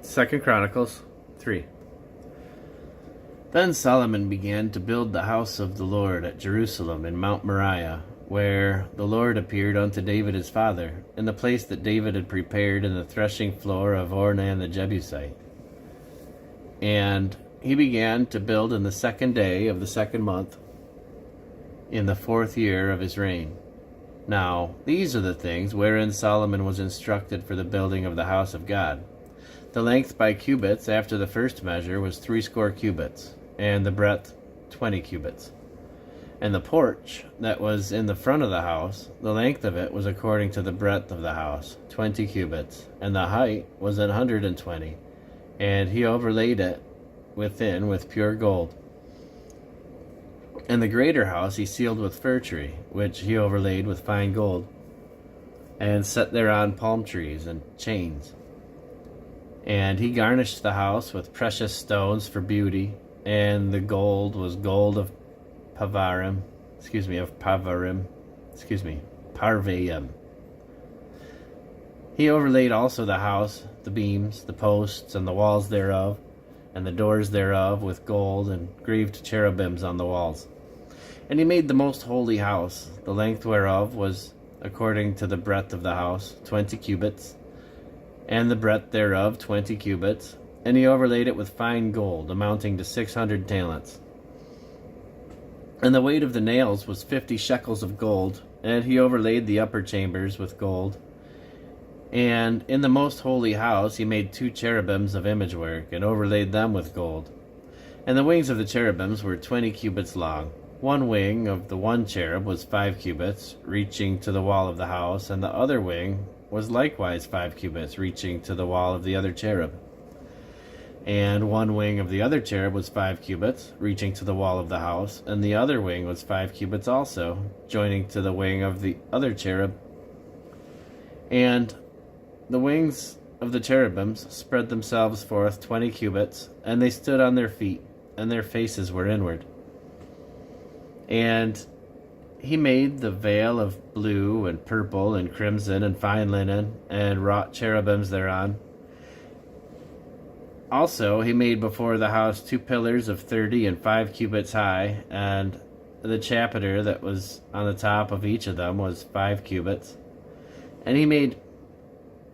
Second Chronicles 3. Then Solomon began to build the house of the Lord at Jerusalem in Mount Moriah, where the Lord appeared unto David his father, in the place that David had prepared in the threshing floor of Ornan the Jebusite. And he began to build in the 2nd day of the 2nd month, in the 4th year of his reign. Now these are the things wherein Solomon was instructed for the building of the house of God. The length by cubits after the first measure was 60 cubits, and the breadth 20 cubits. And the porch that was in the front of the house, the length of it was according to the breadth of the house, 20 cubits, and the height was 120. And he overlaid it within with pure gold. And the greater house he sealed with fir tree, which he overlaid with fine gold, and set thereon palm trees and chains. And he garnished the house with precious stones for beauty, and the gold was gold of Parvaim. He overlaid also the house, the beams, the posts, and the walls thereof, and the doors thereof with gold, and graved cherubims on the walls. And he made the most holy house, the length whereof was according to the breadth of the house, 20 cubits, and the breadth thereof 20 cubits, and he overlaid it with fine gold, amounting to 600 talents. And the weight of the nails was 50 shekels of gold, and he overlaid the upper chambers with gold. And in the most holy house he made 2 cherubims of image work, and overlaid them with gold. And the wings of the cherubims were 20 cubits long. One wing of the one cherub was 5 cubits, reaching to the wall of the house, and the other wing was likewise 5 cubits, reaching to the wall of the other cherub. And one wing of the other cherub was 5 cubits, reaching to the wall of the house, and the other wing was 5 cubits also, joining to the wing of the other cherub. And the wings of the cherubims spread themselves forth 20 cubits, and they stood on their feet, and their faces were inward. And he made the veil of blue and purple and crimson and fine linen, and wrought cherubims thereon. Also he made before the house 2 pillars of 30 and 5 cubits high, and the chapiter that was on the top of each of them was 5 cubits. And he made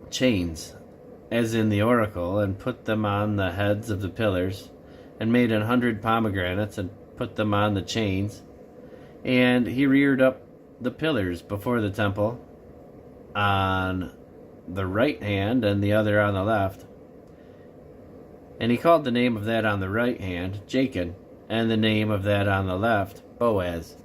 chains, as in the oracle, and put them on the heads of the pillars, and made 100 pomegranates, and put them on the chains. And he reared up the pillars before the temple, on the right hand and the other on the left. And he called the name of that on the right hand Jachin, and the name of that on the left Boaz.